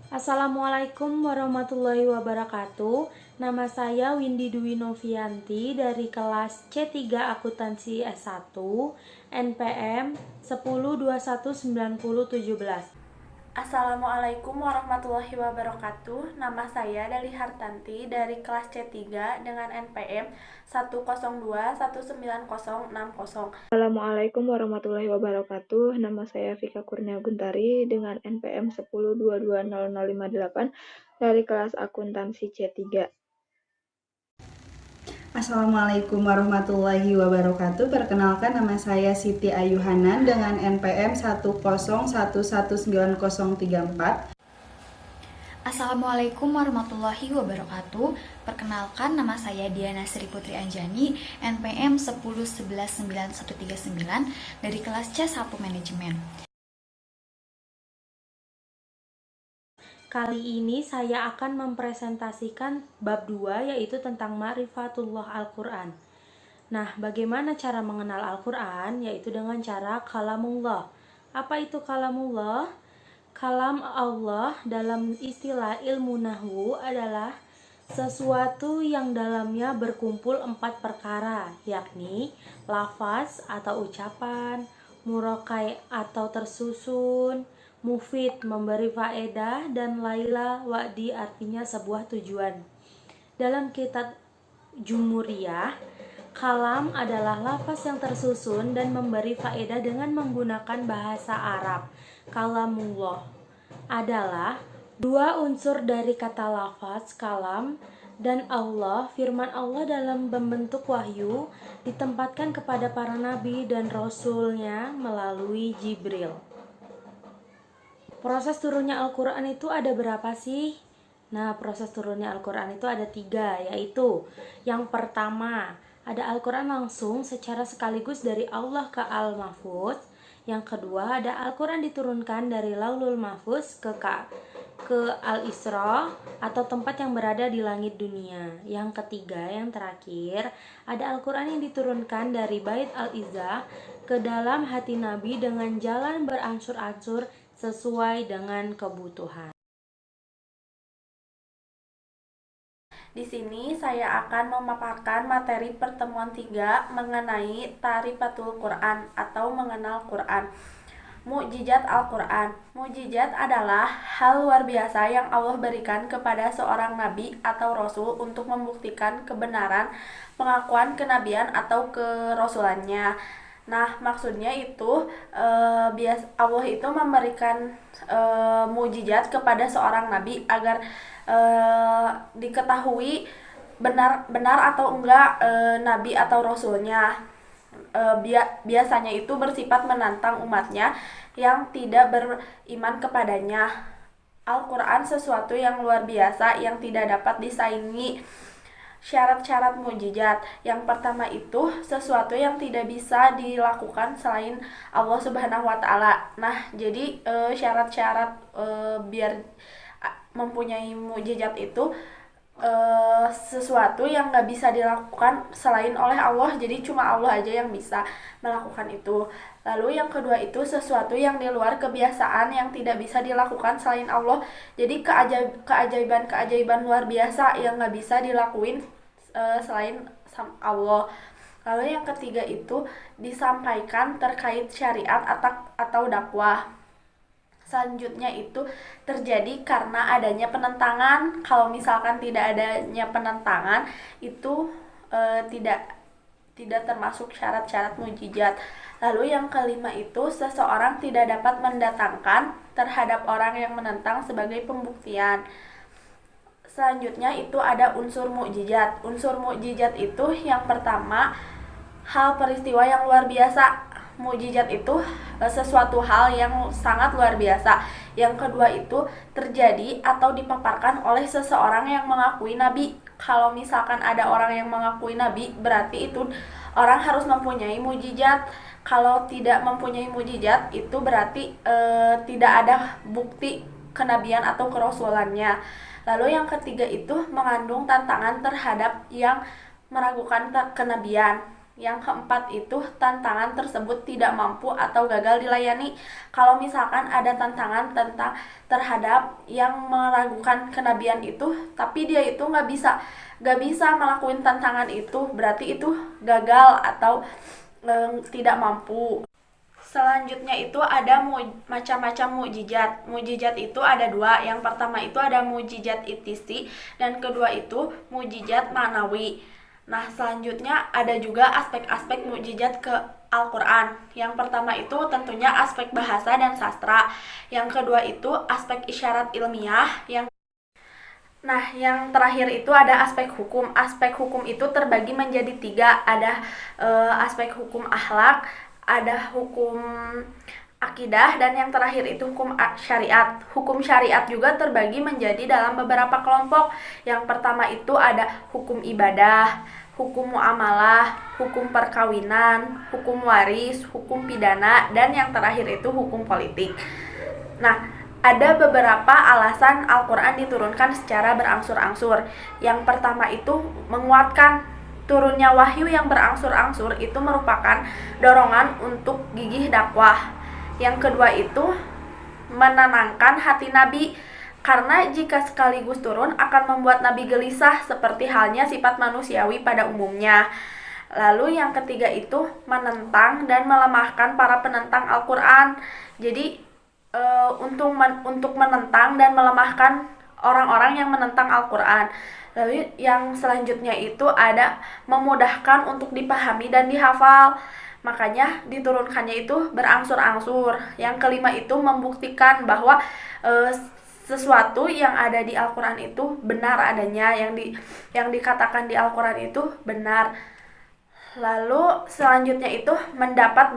Assalamualaikum warahmatullahi wabarakatuh. Nama saya Windy Dwi Novianti dari kelas C3 Akuntansi S1 NPM 10219017. Assalamualaikum warahmatullahi wabarakatuh. Nama saya Dali Hartanti dari kelas C3 dengan NPM 102196060. Assalamualaikum warahmatullahi wabarakatuh. Nama saya Vika Kurnia Guntari dengan NPM 10220058 dari kelas akuntansi C3. Assalamualaikum warahmatullahi wabarakatuh. Perkenalkan, nama saya Siti Ayuhanan dengan NPM 101190034. Assalamualaikum warahmatullahi wabarakatuh. Perkenalkan, nama saya Diana Sri Putri Anjani, NPM 101191139 dari kelas C1 Manajemen. Kali ini saya akan mempresentasikan bab 2 yaitu tentang Ma'rifatullah Al-Quran. Nah, bagaimana cara mengenal Al-Quran? Yaitu dengan cara kalamullah. Apa itu kalamullah? Kalam Allah dalam istilah ilmu nahwu adalah sesuatu yang dalamnya berkumpul 4 perkara, yakni lafaz atau ucapan, murokai atau tersusun, mufid memberi faedah, dan laila wa'di artinya sebuah tujuan. Dalam kitab Jumhuriyah, kalam adalah lafaz yang tersusun dan memberi faedah dengan menggunakan bahasa Arab. Kalamullah adalah dua unsur dari kata lafaz kalam dan Allah. Firman Allah dalam membentuk wahyu ditempatkan kepada para nabi dan rasulnya melalui Jibril. Proses turunnya Al-Quran itu ada berapa sih? Nah, proses turunnya Al-Quran itu ada 3, yaitu yang pertama, ada Al-Quran langsung secara sekaligus dari Allah ke Al-Mahfuz. Yang kedua, ada Al-Quran diturunkan dari Laulul Mahfuz ke Al-Isra atau tempat yang berada di langit dunia. Yang ketiga, yang terakhir, ada Al-Quran yang diturunkan dari Bait Al-Izzah ke dalam hati Nabi dengan jalan beransur-ansur sesuai dengan kebutuhan. Di sini saya akan memaparkan materi pertemuan 3 mengenai Ta'rifatul Quran atau mengenal Quran. Mukjizat Al-Quran. Mukjizat adalah hal luar biasa yang Allah berikan kepada seorang nabi atau rasul untuk membuktikan kebenaran pengakuan kenabian atau kerasulannya. Nah, maksudnya itu Allah itu memberikan mukjizat kepada seorang nabi agar diketahui benar atau enggak nabi atau rasulnya. Biasanya itu bersifat menantang umatnya yang tidak beriman kepadanya. Al-Quran sesuatu yang luar biasa yang tidak dapat disaingi. Syarat-syarat mukjizat. Yang pertama itu sesuatu yang tidak bisa dilakukan selain Allah Subhanahu wa taala. Nah, jadi syarat-syarat biar mempunyai mukjizat itu sesuatu yang nggak bisa dilakukan selain oleh Allah, jadi cuma Allah aja yang bisa melakukan itu. Lalu yang kedua itu sesuatu yang di luar kebiasaan yang tidak bisa dilakukan selain Allah, jadi keajaiban luar biasa yang nggak bisa dilakuin selain Allah. Lalu yang ketiga itu disampaikan terkait syariat atau dakwah. Selanjutnya itu terjadi karena adanya penentangan. Kalau misalkan tidak adanya penentangan itu tidak termasuk syarat-syarat mukjizat. Lalu yang kelima itu seseorang tidak dapat mendatangkan terhadap orang yang menentang sebagai pembuktian. Selanjutnya itu ada unsur mukjizat. Unsur mukjizat itu yang pertama, hal peristiwa yang luar biasa. Mukjizat itu sesuatu hal yang sangat luar biasa. Yang kedua itu terjadi atau dipaparkan oleh seseorang yang mengakui nabi. Kalau misalkan ada orang yang mengakui nabi, berarti itu orang harus mempunyai mukjizat. Kalau tidak mempunyai mukjizat, itu berarti tidak ada bukti kenabian atau kerasulannya. Lalu yang ketiga itu mengandung tantangan terhadap yang meragukan kenabian. Yang keempat itu tantangan tersebut tidak mampu atau gagal dilayani. Kalau misalkan ada tantangan terhadap yang meragukan kenabian itu, tapi dia itu nggak bisa melakukan tantangan itu, berarti itu gagal atau tidak mampu. Selanjutnya itu ada macam-macam mukjizat. Mukjizat itu ada dua. Yang pertama itu ada mukjizat itisi dan kedua itu mukjizat manawi. Nah, selanjutnya ada juga aspek-aspek mukjizat ke Al-Quran. Yang pertama itu tentunya aspek bahasa dan sastra. Yang kedua itu aspek isyarat ilmiah. Yang terakhir itu ada aspek hukum. Aspek hukum itu terbagi menjadi tiga. Ada aspek hukum akhlak, ada hukum akidah, dan yang terakhir itu hukum syariat. Hukum syariat juga terbagi menjadi dalam beberapa kelompok. Yang pertama itu ada hukum ibadah, hukum muamalah, hukum perkawinan, hukum waris, hukum pidana, dan yang terakhir itu hukum politik. Nah, ada beberapa alasan Al-Quran diturunkan secara berangsur-angsur. Yang pertama itu menguatkan. Turunnya wahyu yang berangsur-angsur itu merupakan dorongan untuk gigih dakwah. Yang kedua itu menenangkan hati Nabi, karena jika sekaligus turun akan membuat Nabi gelisah seperti halnya sifat manusiawi pada umumnya. Lalu yang ketiga itu menentang dan melemahkan para penentang Al-Quran. Jadi untuk menentang dan melemahkan orang-orang yang menentang Al-Quran. Lalu yang selanjutnya itu ada memudahkan untuk dipahami dan dihafal. Makanya diturunkannya itu berangsur-angsur. Yang kelima itu membuktikan bahwa sesuatu yang ada di Al-Quran itu benar adanya, yang dikatakan di Al-Quran itu benar. Lalu selanjutnya itu mendapat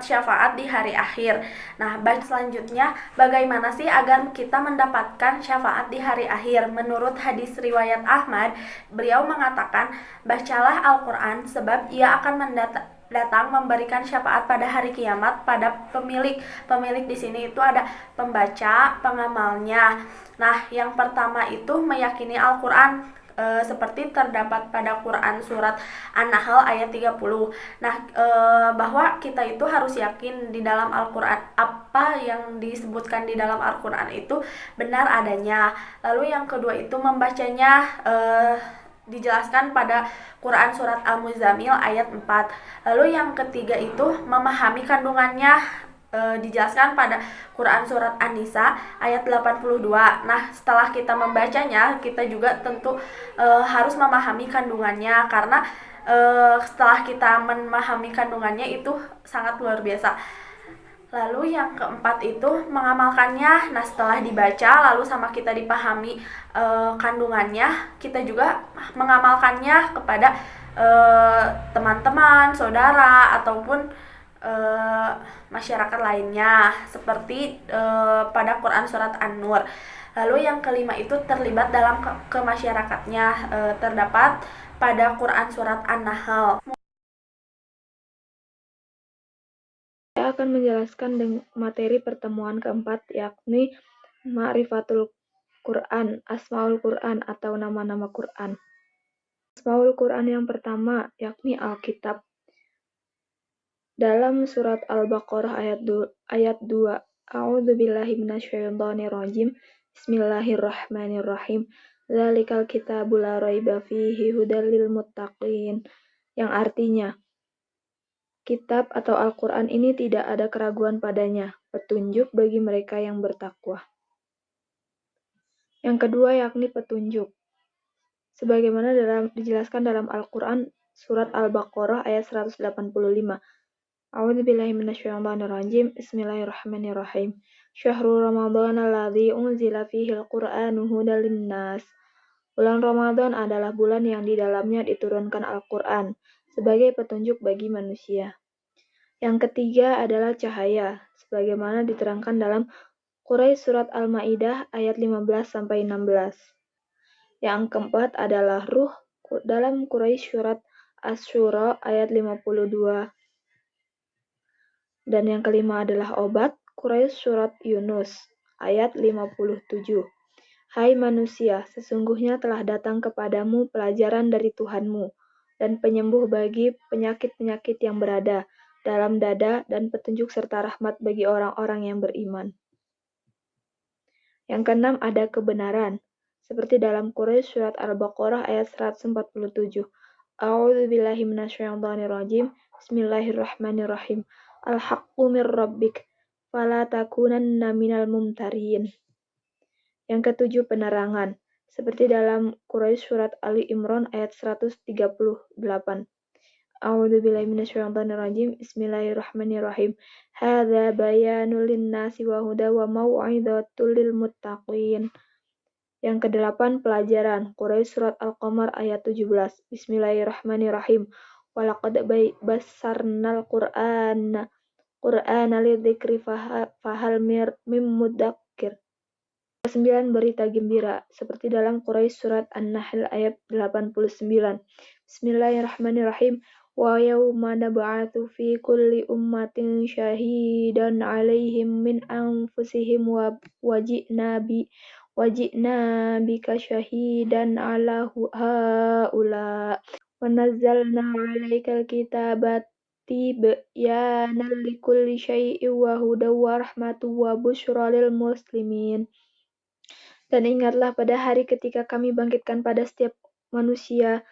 syafaat di hari akhir. Nah, selanjutnya bagaimana sih agar kita mendapatkan syafaat di hari akhir? Menurut hadis riwayat Ahmad, beliau mengatakan, bacalah Al-Quran sebab ia akan datang memberikan syafaat pada hari kiamat pada pemilik. Pemilik di sini itu ada pembaca, pengamalnya. Nah, yang pertama itu meyakini Al-Quran seperti terdapat pada Quran surat An-Nahl ayat 30. Bahwa kita itu harus yakin di dalam Al-Quran apa yang disebutkan di dalam Al-Quran itu benar adanya. Lalu yang kedua itu membacanya dijelaskan pada Quran surat Al-Muzammil ayat 4. Lalu yang ketiga itu memahami kandungannya, dijelaskan pada Quran surat An-Nisa ayat 82. Nah, setelah kita membacanya, kita juga tentu harus memahami kandungannya, karena setelah kita memahami kandungannya itu sangat luar biasa. Lalu yang keempat itu mengamalkannya. Nah, setelah dibaca lalu sama kita dipahami kandungannya, kita juga mengamalkannya kepada teman-teman, saudara, ataupun masyarakat lainnya, seperti pada Quran surat An-Nur. Lalu yang kelima itu terlibat dalam kemasyarakatnya, terdapat pada Quran surat An-Nahl. Saya akan menjelaskan materi pertemuan keempat, yakni Ma'rifatul Quran, Asmaul Quran atau nama-nama Quran. Asmaul Quran yang pertama yakni Alkitab. Dalam surat Al-Baqarah ayat 2, A'udzubillahi minasyaitonirrajim. Bismillahirrahmanirrahim. Dzalikal kitabu la raiba fihi hudal lil muttaqin. Yang artinya, kitab atau Al-Quran ini tidak ada keraguan padanya, petunjuk bagi mereka yang bertakwa. Yang kedua yakni petunjuk. Sebagaimana dijelaskan dalam Al-Quran surat Al-Baqarah ayat 185. A'udzubillahi minasyaitonirrajim. Bismillahirrahmanirrahim. Syahrul Ramadan alladzi unzila fihil Qur'anu hudal linnas. Bulan Ramadan adalah bulan yang di dalamnya diturunkan Al-Quran sebagai petunjuk bagi manusia. Yang ketiga adalah cahaya, sebagaimana diterangkan dalam Quraisy surat Al-Maidah ayat 15-16. Yang keempat adalah ruh dalam Quraisy surat Asy-Syura ayat 52. Dan yang kelima adalah obat, Quraisy surat Yunus ayat 57. Hai manusia, sesungguhnya telah datang kepadamu pelajaran dari Tuhanmu, dan penyembuh bagi penyakit-penyakit yang berada dalam dada, dan petunjuk serta rahmat bagi orang-orang yang beriman. Yang keenam, ada kebenaran. Seperti dalam Quraisy surat Al-Baqarah ayat 147. A'udzu billahi minasyaitonir rajim. Bismillahirrahmanirrahim. Al-haqqu mir rabbik fala takunanna minal mumtarin. Yang ketujuh, penerangan. Seperti dalam Quraisy surat Ali Imran ayat 138. A'udzu billahi minasyaitonir rajim. Bismillahirrahmanirrahim. Hadza bayanul linnasi wa huda wa mau'izatul lil muttaqin. Yang kedelapan, pelajaran. Quraisy surat Al-Qamar ayat 17. Bismillahirrahmanirrahim. Walaqad bassarnal Qur'ana lidzikri fahal mim mudzakir. Kesembilan, berita gembira. Seperti dalam Quraisy surat An-Nahl ayat 89. Bismillahirrahmanirrahim. Wa yawma nab'atsu fi kulli ummatin syahidan 'alaihim min anfusihim wa ji'na bika syahidan 'ala haula wa nazzalna 'alaikal kitaba tibyanan likulli syai'in wa hudan wa rahmatan wa busyra lil muslimin. Dan ingatlah pada hari ketika kami bangkitkan pada setiap manusia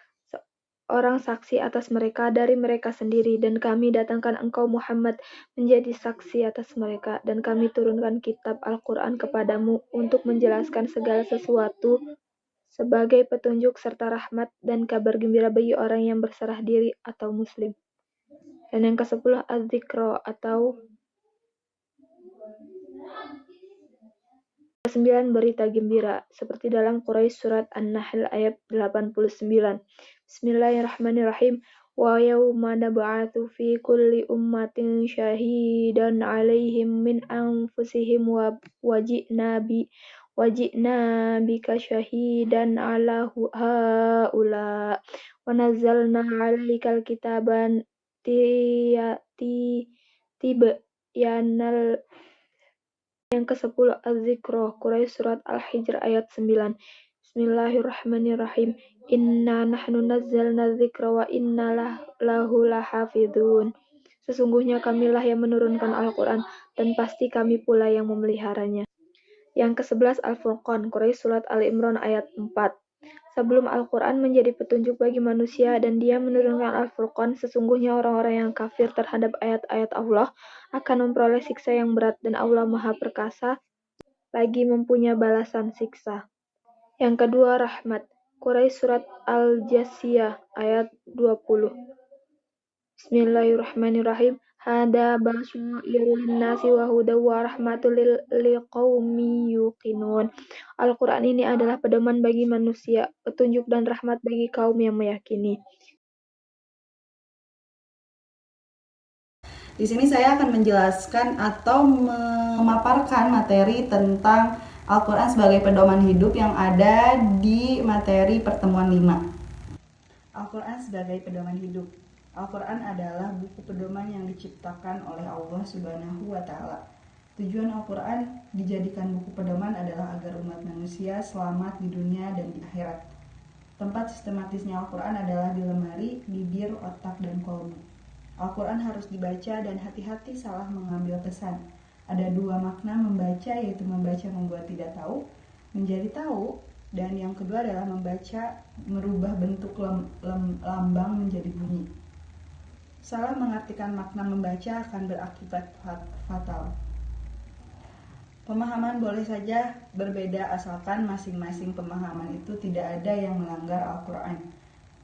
orang saksi atas mereka dari mereka sendiri, dan kami datangkan engkau Muhammad menjadi saksi atas mereka, dan kami turunkan kitab Al-Quran kepadamu untuk menjelaskan segala sesuatu sebagai petunjuk serta rahmat dan kabar gembira bagi orang yang berserah diri atau muslim. Dan yang ke-10, Az-Zikra atau ke-9, berita gembira. Seperti dalam Quraisy surat An-Nahl ayat 89. Bismillahirrahmanirrahim. Wa yawma nab'atsu fi kulli ummatin syahidan 'alaihim min anfusihim wa ji'na bika syahidan 'ala haula wa nazzalna 'alaikal kitaba tibyanan. Yang ke-10, Az-Zikra. Quraisy surat Al-Hijr ayat 9. Bismillahirrahmanirrahim. Inna nahnu nazzalna dzikra wa inna lahu lahafidhun. Sesungguhnya kamilah yang menurunkan Al-Quran, dan pasti kami pula yang memeliharanya. Yang ke-11, Al-Furqan. Quraisy surat Ali Imran ayat 4. Sebelum Al-Quran menjadi petunjuk bagi manusia dan Dia menurunkan Al-Furqan, sesungguhnya orang-orang yang kafir terhadap ayat-ayat Allah akan memperoleh siksa yang berat, dan Allah Maha Perkasa lagi mempunyai balasan siksa. Yang kedua, rahmat. Quraisy surat Al-Jasiyah ayat 20. Bismillahirrahmanirrahim. Hada basyirul linnasi wa hudan wa rahmatul liqaumin yuqinun. Al-Quran ini adalah pedoman bagi manusia, petunjuk dan rahmat bagi kaum yang meyakini. Di sini saya akan menjelaskan atau memaparkan materi tentang Al-Quran sebagai pedoman hidup yang ada di materi pertemuan 5. Al-Quran sebagai pedoman hidup. Al-Quran adalah buku pedoman yang diciptakan oleh Allah Subhanahu wa Ta'ala. Tujuan Al-Quran dijadikan buku pedoman adalah agar umat manusia selamat di dunia dan di akhirat. Tempat sistematisnya Al-Quran adalah di lemari, bibir, otak, dan kolbu. Al-Quran harus dibaca dan hati-hati salah mengambil pesan. Ada dua makna membaca, yaitu membaca membuat tidak tahu, menjadi tahu, dan yang kedua adalah membaca merubah bentuk lambang menjadi bunyi. Salah mengartikan makna membaca akan berakibat fatal. Pemahaman boleh saja berbeda asalkan masing-masing pemahaman itu tidak ada yang melanggar Al-Quran.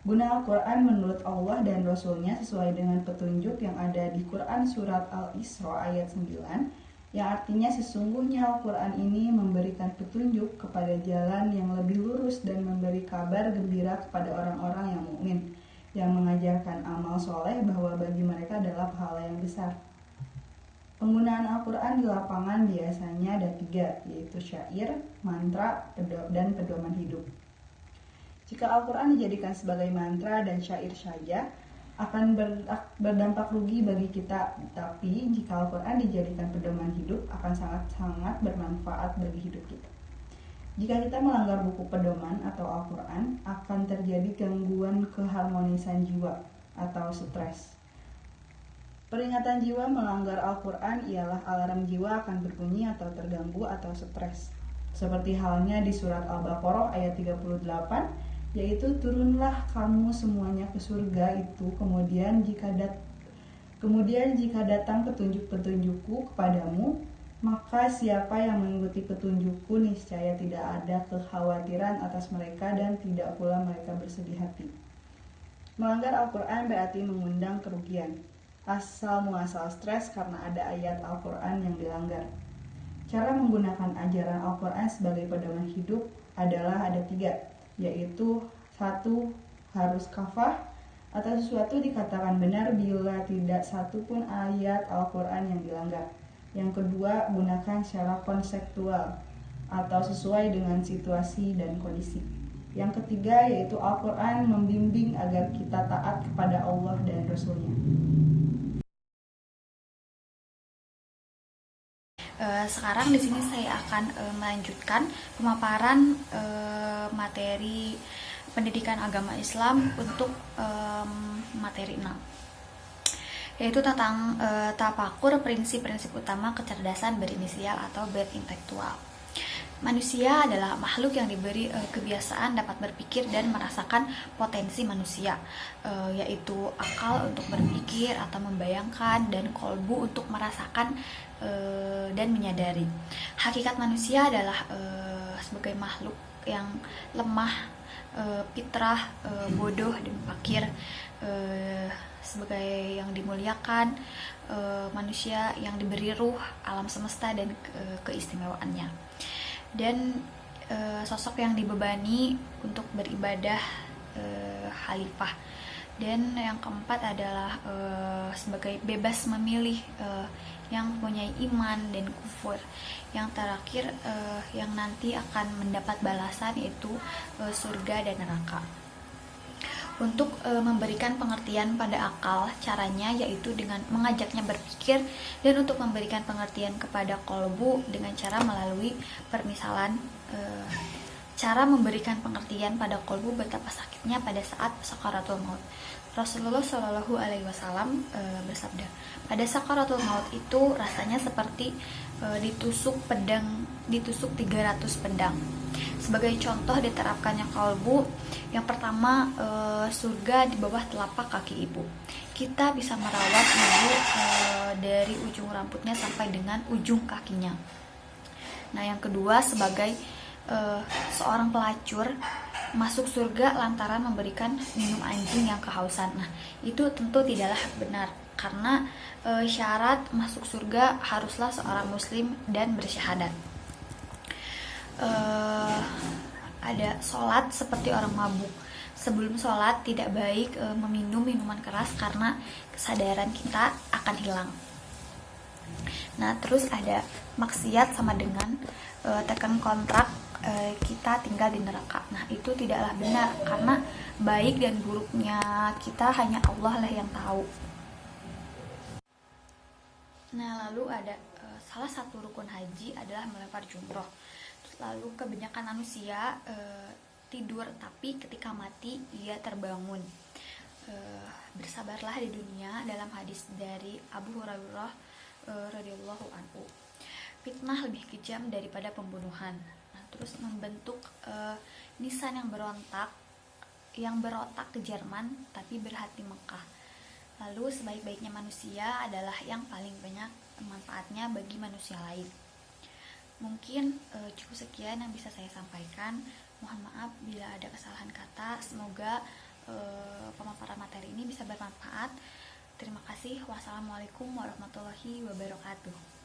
Guna Al-Quran menurut Allah dan Rasulnya sesuai dengan petunjuk yang ada di Quran surat Al-Isra ayat 9, yang artinya sesungguhnya Al-Quran ini memberikan petunjuk kepada jalan yang lebih lurus dan memberi kabar gembira kepada orang-orang yang mukmin, yang mengajarkan amal soleh bahwa bagi mereka adalah pahala yang besar. Penggunaan Al-Quran di lapangan biasanya ada 3, yaitu syair, mantra, dan pedoman hidup. Jika Al-Quran dijadikan sebagai mantra dan syair saja, akan berdampak rugi bagi kita. Tapi jika Al-Quran dijadikan pedoman hidup, akan sangat-sangat bermanfaat bagi hidup kita. Jika kita melanggar buku pedoman atau Al-Quran, akan terjadi gangguan keharmonisan jiwa atau stres. Peringatan jiwa melanggar Al-Quran ialah alarm jiwa akan berbunyi atau terganggu atau stres. Seperti halnya di surat Al-Baqarah ayat 38, yaitu turunlah kamu semuanya ke surga itu, kemudian jika datang petunjuk-petunjukku kepadamu, maka siapa yang mengikuti petunjukku niscaya tidak ada kekhawatiran atas mereka dan tidak pula mereka bersedih hati. Melanggar Al-Quran berarti mengundang kerugian. Asal muasal stres karena ada ayat Al-Quran yang dilanggar. Cara menggunakan ajaran Al-Quran sebagai pedoman hidup adalah ada 3, yaitu 1. Harus kafah atau sesuatu dikatakan benar bila tidak satu pun ayat Al-Quran yang dilanggar. Yang kedua, gunakan secara konseptual atau sesuai dengan situasi dan kondisi. Yang ketiga, yaitu Al-Quran membimbing agar kita taat kepada Allah dan Rasul-Nya. Sekarang di sini saya akan melanjutkan pemaparan materi pendidikan agama Islam untuk materi 6, yaitu tentang tafakur, prinsip-prinsip utama kecerdasan berinisial atau berintelektual. Manusia adalah makhluk yang diberi kebiasaan dapat berpikir dan merasakan potensi manusia, yaitu akal untuk berpikir atau membayangkan dan kolbu untuk merasakan dan menyadari. Hakikat manusia adalah sebagai makhluk yang lemah, fitrah, bodoh dan fakir, sebagai yang dimuliakan, manusia yang diberi ruh, alam semesta dan keistimewaannya, dan sosok yang dibebani untuk beribadah, khalifah. Dan yang keempat adalah sebagai bebas memilih, yang mempunyai iman dan kufur. Yang terakhir yang nanti akan mendapat balasan, yaitu surga dan neraka. Untuk memberikan pengertian pada akal, caranya yaitu dengan mengajaknya berpikir, dan untuk memberikan pengertian kepada kolbu dengan cara melalui permisalan. Cara memberikan pengertian pada kolbu betapa sakitnya pada saat sakaratul maut. Rasulullah Shallallahu Alaihi Wasallam bersabda, pada sakaratul maut itu rasanya seperti ditusuk 300 pedang. Sebagai contoh diterapkannya kolbu, yang pertama, surga di bawah telapak kaki ibu. Kita bisa merawat ibu dari ujung rambutnya sampai dengan ujung kakinya. Nah, yang kedua, sebagai seorang pelacur masuk surga lantaran memberikan minum anjing yang kehausan. Nah, itu tentu tidaklah benar, karena syarat masuk surga haruslah seorang muslim dan bersyahadat. Ada sholat seperti orang mabuk. Sebelum sholat tidak baik meminum minuman keras karena kesadaran kita akan hilang. Nah, terus ada maksiat sama dengan tekan kontrak, kita tinggal di neraka. Nah, itu tidaklah benar, karena baik dan buruknya kita hanya Allah lah yang tahu. Nah, lalu ada salah satu rukun haji adalah melempar jumroh. Lalu kebanyakan manusia tidur, tapi ketika mati ia terbangun. Bersabarlah di dunia, dalam hadis dari Abu Hurairah radhiyallahu anhu. Fitnah lebih kejam daripada pembunuhan. Nah, terus membentuk nisan yang berotak ke Jerman tapi berhati Mekah. Lalu sebaik-baiknya manusia adalah yang paling banyak manfaatnya bagi manusia lain. Mungkin cukup sekian yang bisa saya sampaikan. Mohon maaf bila ada kesalahan kata. Semoga pemaparan materi ini bisa bermanfaat. Terima kasih. Wassalamualaikum warahmatullahi wabarakatuh.